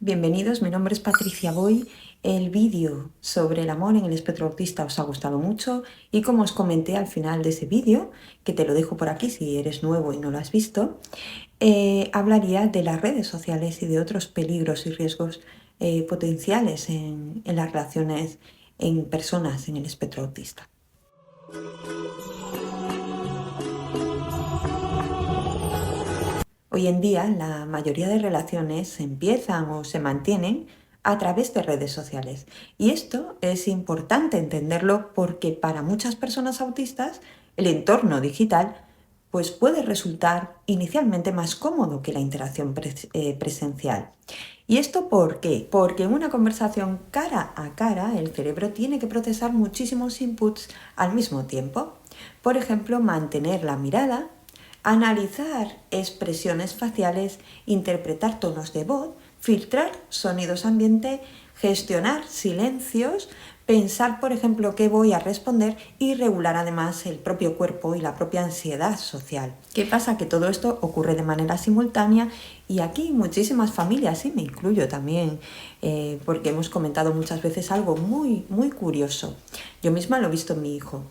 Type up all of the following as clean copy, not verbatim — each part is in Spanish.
Bienvenidos, mi nombre es Patricia Boy. El vídeo sobre el amor en el espectro autista os ha gustado mucho y como os comenté al final de ese vídeo, que te lo dejo por aquí si eres nuevo y no lo has visto, hablaría de las redes sociales y de otros peligros y riesgos potenciales en las relaciones en personas en el espectro autista. Hoy en día la mayoría de relaciones se empiezan o se mantienen a través de redes sociales. Y esto es importante entenderlo porque para muchas personas autistas el entorno digital pues puede resultar inicialmente más cómodo que la interacción presencial. ¿Y esto por qué? Porque en una conversación cara a cara el cerebro tiene que procesar muchísimos inputs al mismo tiempo. Por ejemplo, mantener la mirada, analizar expresiones faciales, interpretar tonos de voz, filtrar sonidos ambiente, gestionar silencios, pensar, por ejemplo, qué voy a responder y regular además el propio cuerpo y la propia ansiedad social. ¿Qué pasa? Que todo esto ocurre de manera simultánea y aquí muchísimas familias, y me incluyo también, porque hemos comentado muchas veces algo muy curioso. Yo misma lo he visto en mi hijo.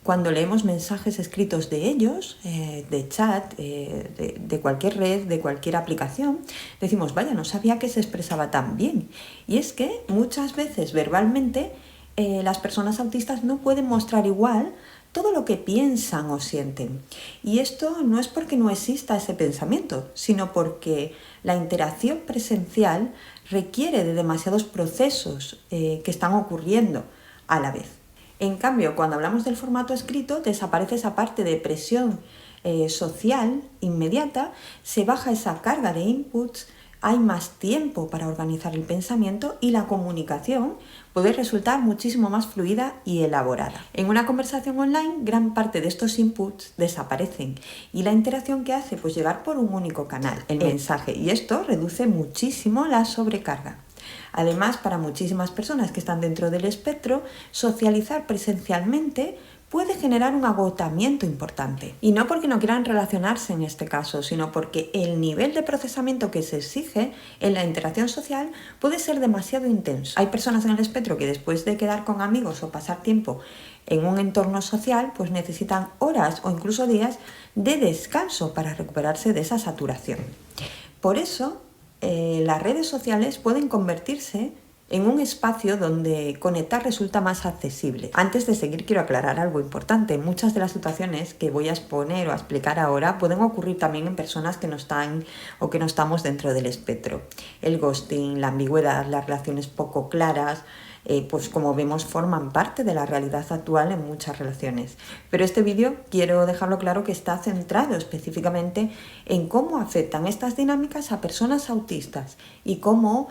Cuando leemos mensajes escritos de ellos, de chat, de cualquier red, de cualquier aplicación, decimos, vaya, no sabía que se expresaba tan bien. Y es que muchas veces verbalmente las personas autistas no pueden mostrar igual todo lo que piensan o sienten. Y esto no es porque no exista ese pensamiento, sino porque la interacción presencial requiere de demasiados procesos que están ocurriendo a la vez. En cambio, cuando hablamos del formato escrito, desaparece esa parte de presión social inmediata, se baja esa carga de inputs, hay más tiempo para organizar el pensamiento y la comunicación puede resultar muchísimo más fluida y elaborada. En una conversación online, gran parte de estos inputs desaparecen y la interacción que hace, pues llegar por un único canal, el mensaje, y esto reduce muchísimo la sobrecarga. Además, para muchísimas personas que están dentro del espectro, socializar presencialmente puede generar un agotamiento importante. Y no porque no quieran relacionarse en este caso, sino porque el nivel de procesamiento que se exige en la interacción social puede ser demasiado intenso. Hay personas en el espectro que después de quedar con amigos o pasar tiempo en un entorno social, pues necesitan horas o incluso días de descanso para recuperarse de esa saturación. Por eso, las redes sociales pueden convertirse en un espacio donde conectar resulta más accesible. Antes de seguir, quiero aclarar algo importante. Muchas de las situaciones que voy a exponer o a explicar ahora pueden ocurrir también en personas que no están o que no estamos dentro del espectro. El ghosting, la ambigüedad, las relaciones poco claras, pues como vemos forman parte de la realidad actual en muchas relaciones. Pero este vídeo quiero dejarlo claro que está centrado específicamente en cómo afectan estas dinámicas a personas autistas y cómo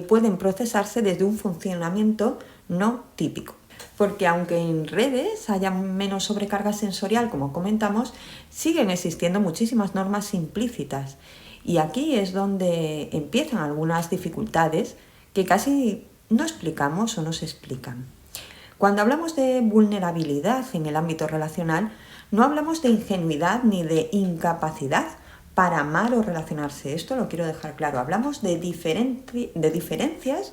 pueden procesarse desde un funcionamiento no típico. Porque aunque en redes haya menos sobrecarga sensorial, como comentamos, siguen existiendo muchísimas normas implícitas. Y aquí es donde empiezan algunas dificultades que casi no explicamos o no se explican. Cuando hablamos de vulnerabilidad en el ámbito relacional, no hablamos de ingenuidad ni de incapacidad para amar o relacionarse. Esto lo quiero dejar claro. Hablamos de diferencias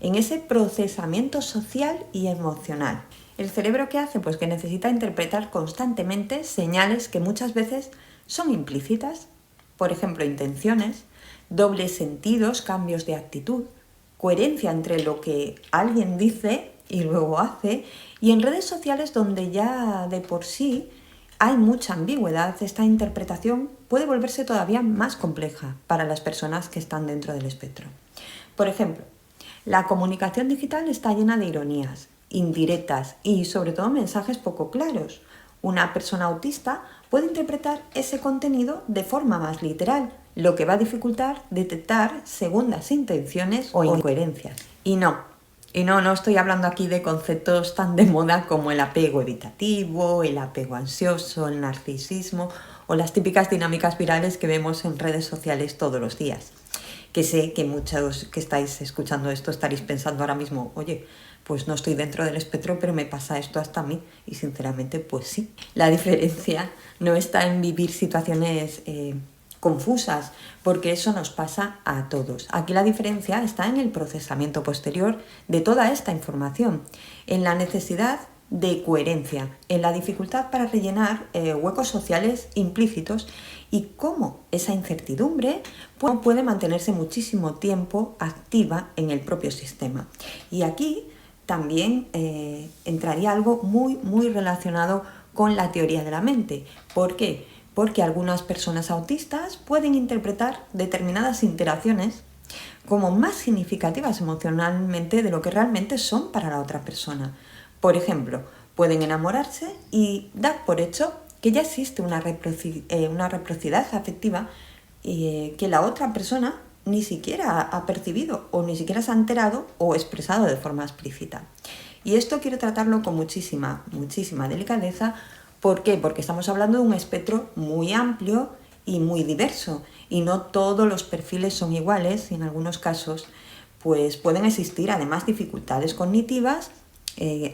en ese procesamiento social y emocional. ¿El cerebro qué hace? Pues que necesita interpretar constantemente señales que muchas veces son implícitas. Por ejemplo, intenciones, dobles sentidos, cambios de actitud, coherencia entre lo que alguien dice y luego hace, y en redes sociales donde ya de por sí hay mucha ambigüedad, esta interpretación puede volverse todavía más compleja para las personas que están dentro del espectro. Por ejemplo, la comunicación digital está llena de ironías, indirectas y sobre todo mensajes poco claros. Una persona autista puede interpretar ese contenido de forma más literal, lo que va a dificultar detectar segundas intenciones o incoherencias. Y no estoy hablando aquí de conceptos tan de moda como el apego evitativo, el apego ansioso, el narcisismo o las típicas dinámicas virales que vemos en redes sociales todos los días. Que sé que muchos que estáis escuchando esto estaréis pensando ahora mismo, oye, pues no estoy dentro del espectro, pero me pasa esto hasta a mí. Y sinceramente, pues sí. La diferencia no está en vivir situaciones confusas, porque eso nos pasa a todos. Aquí la diferencia está en el procesamiento posterior de toda esta información, en la necesidad de coherencia, en la dificultad para rellenar huecos sociales implícitos y cómo esa incertidumbre puede mantenerse muchísimo tiempo activa en el propio sistema. Y aquí también entraría algo muy relacionado con la teoría de la mente. ¿Por qué? Porque algunas personas autistas pueden interpretar determinadas interacciones como más significativas emocionalmente de lo que realmente son para la otra persona. Por ejemplo, pueden enamorarse y dar por hecho que ya existe una reciprocidad afectiva que la otra persona ni siquiera ha percibido o ni siquiera se ha enterado o expresado de forma explícita. Y esto quiero tratarlo con muchísima delicadeza. ¿Por qué? Porque estamos hablando de un espectro muy amplio y muy diverso y no todos los perfiles son iguales y en algunos casos pues pueden existir además dificultades cognitivas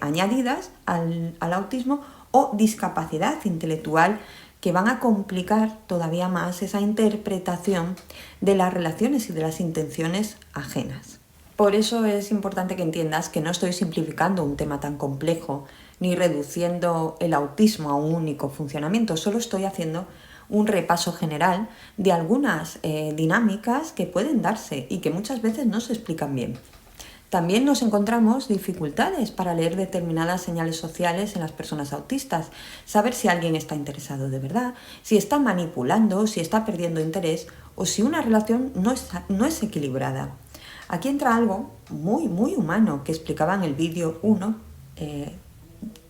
añadidas al autismo o discapacidad intelectual que van a complicar todavía más esa interpretación de las relaciones y de las intenciones ajenas. Por eso es importante que entiendas que no estoy simplificando un tema tan complejo ni reduciendo el autismo a un único funcionamiento, solo estoy haciendo un repaso general de algunas dinámicas que pueden darse y que muchas veces no se explican bien. También nos encontramos dificultades para leer determinadas señales sociales en las personas autistas, saber si alguien está interesado de verdad, si está manipulando, si está perdiendo interés o si una relación no es equilibrada. Aquí entra algo muy humano que explicaba en el vídeo 1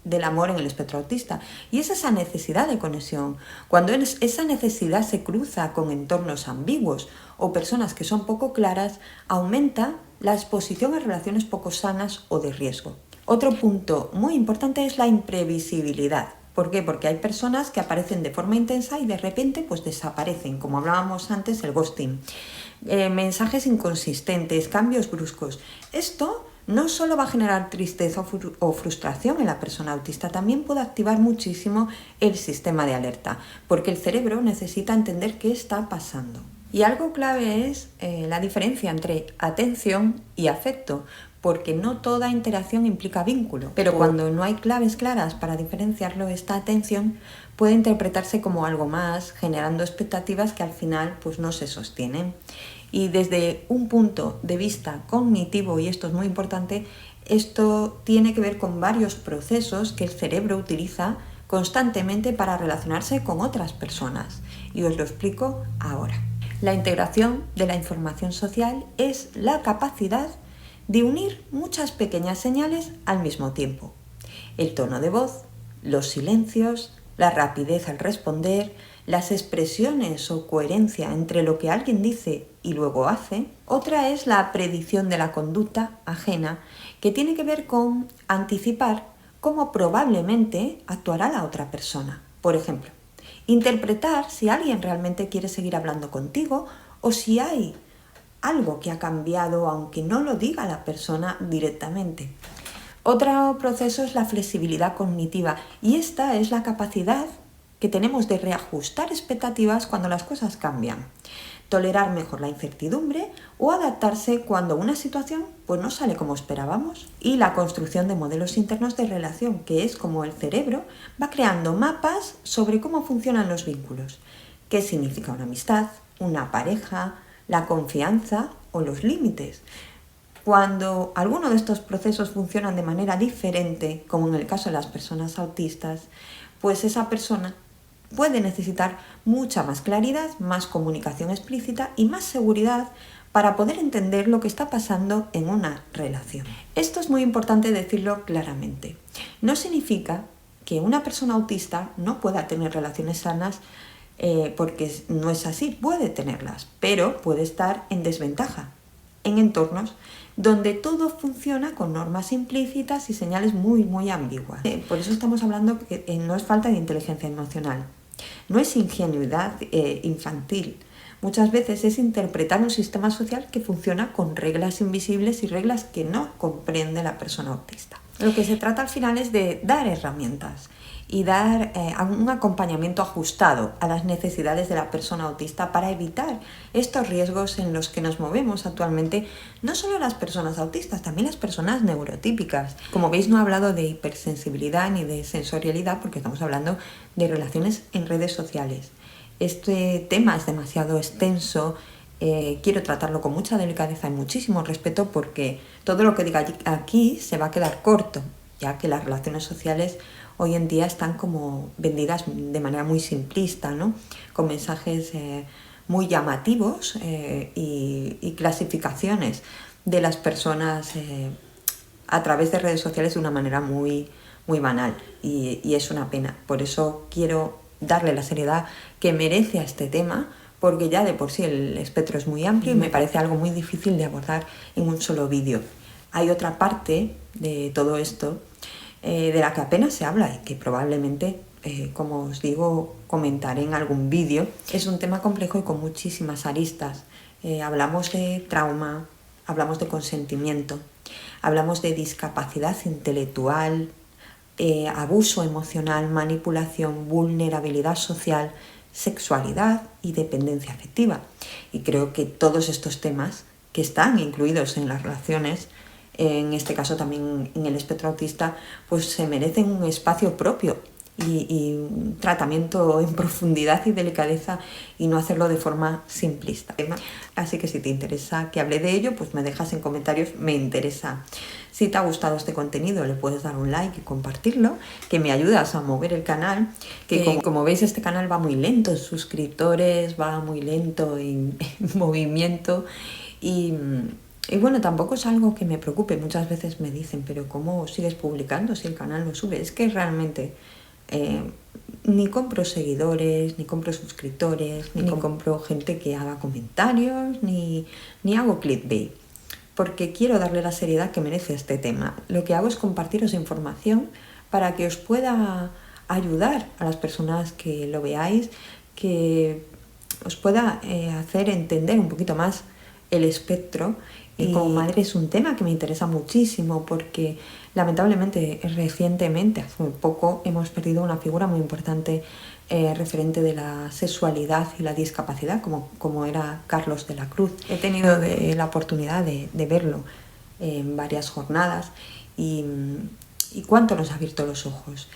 del amor en el espectro autista, y es esa necesidad de conexión. Cuando esa necesidad se cruza con entornos ambiguos o personas que son poco claras, aumenta la exposición a relaciones poco sanas o de riesgo. Otro punto muy importante es la imprevisibilidad. ¿Por qué? Porque hay personas que aparecen de forma intensa y de repente pues desaparecen, como hablábamos antes, el ghosting. Mensajes inconsistentes, cambios bruscos. Esto no solo va a generar tristeza o frustración en la persona autista, también puede activar muchísimo el sistema de alerta, porque el cerebro necesita entender qué está pasando. Y algo clave es la diferencia entre atención y afecto, porque no toda interacción implica vínculo, pero cuando no hay claves claras para diferenciarlo, esta atención puede interpretarse como algo más, generando expectativas que al final pues no se sostienen. Y desde un punto de vista cognitivo, y esto es muy importante, esto tiene que ver con varios procesos que el cerebro utiliza constantemente para relacionarse con otras personas. Y os lo explico ahora. La integración de la información social es la capacidad de unir muchas pequeñas señales al mismo tiempo. El tono de voz, los silencios, la rapidez al responder, las expresiones o coherencia entre lo que alguien dice y luego hace. Otra es la predicción de la conducta ajena, que tiene que ver con anticipar cómo probablemente actuará la otra persona. Por ejemplo, interpretar si alguien realmente quiere seguir hablando contigo o si hay algo que ha cambiado aunque no lo diga la persona directamente. Otro proceso es la flexibilidad cognitiva y esta es la capacidad que tenemos de reajustar expectativas cuando las cosas cambian, tolerar mejor la incertidumbre o adaptarse cuando una situación pues no sale como esperábamos. Y la construcción de modelos internos de relación, que es como el cerebro va creando mapas sobre cómo funcionan los vínculos, qué significa una amistad, una pareja, la confianza o los límites. Cuando alguno de estos procesos funcionan de manera diferente, como en el caso de las personas autistas, pues esa persona puede necesitar mucha más claridad, más comunicación explícita y más seguridad para poder entender lo que está pasando en una relación. Esto es muy importante decirlo claramente. No significa que una persona autista no pueda tener relaciones sanas porque no es así, puede tenerlas, pero puede estar en desventaja en entornos donde todo funciona con normas implícitas y señales muy ambiguas. Por eso estamos hablando que no es falta de inteligencia emocional, no es ingenuidad infantil. Muchas veces es interpretar un sistema social que funciona con reglas invisibles y reglas que no comprende la persona autista. Lo que se trata al final es de dar herramientas y dar un acompañamiento ajustado a las necesidades de la persona autista para evitar estos riesgos en los que nos movemos actualmente, no solo las personas autistas, también las personas neurotípicas. Como veis, no he hablado de hipersensibilidad ni de sensorialidad porque estamos hablando de relaciones en redes sociales. Este tema es demasiado extenso. Quiero tratarlo con mucha delicadeza y muchísimo respeto porque todo lo que diga aquí se va a quedar corto, ya que las relaciones sociales hoy en día están como vendidas de manera muy simplista, ¿no? Con mensajes muy llamativos y clasificaciones de las personas a través de redes sociales de una manera muy, muy banal y es una pena. Por eso quiero darle la seriedad que merece a este tema, porque ya de por sí el espectro es muy amplio y me parece algo muy difícil de abordar en un solo vídeo. Hay otra parte de todo esto de la que apenas se habla y que probablemente, como os digo, comentaré en algún vídeo. Es un tema complejo y con muchísimas aristas. Hablamos de trauma, hablamos de consentimiento, hablamos de discapacidad intelectual, abuso emocional, manipulación, vulnerabilidad social, sexualidad y dependencia afectiva. Y creo que todos estos temas que están incluidos en las relaciones, en este caso también en el espectro autista, pues se merecen un espacio propio y un tratamiento en profundidad y delicadeza y no hacerlo de forma simplista. Así que si te interesa que hable de ello, pues me dejas en comentarios, me interesa. Si te ha gustado este contenido, le puedes dar un like y compartirlo, que me ayudas a mover el canal, que como veis este canal va muy lento en suscriptores, va muy lento en movimiento y bueno, tampoco es algo que me preocupe. Muchas veces me dicen, pero ¿cómo sigues publicando si el canal no sube? Es que realmente ni compro seguidores, ni compro suscriptores, ni compro gente que haga comentarios, ni hago clickbait, porque quiero darle la seriedad que merece este tema. Lo que hago es compartiros información para que os pueda ayudar a las personas que lo veáis, que os pueda hacer entender un poquito más el espectro. Y como madre es un tema que me interesa muchísimo porque lamentablemente recientemente, hace muy poco, hemos perdido una figura muy importante referente de la sexualidad y la discapacidad, como era Carlos de la Cruz. He tenido la oportunidad de verlo en varias jornadas y cuánto nos ha abierto los ojos.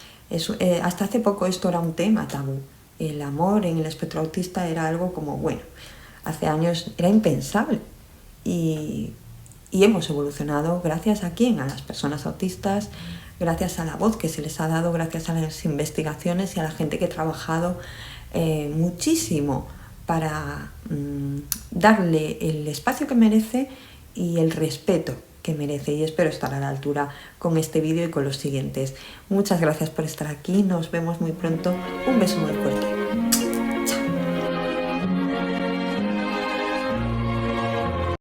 Hasta hace poco esto era un tema tabú. El amor en el espectro autista era algo como, bueno, hace años era impensable. Y hemos evolucionado gracias a quién, a las personas autistas, gracias a la voz que se les ha dado, gracias a las investigaciones y a la gente que ha trabajado muchísimo para darle el espacio que merece y el respeto que merece, y espero estar a la altura con este vídeo y con los siguientes. Muchas gracias por estar aquí, nos vemos muy pronto, un beso muy fuerte.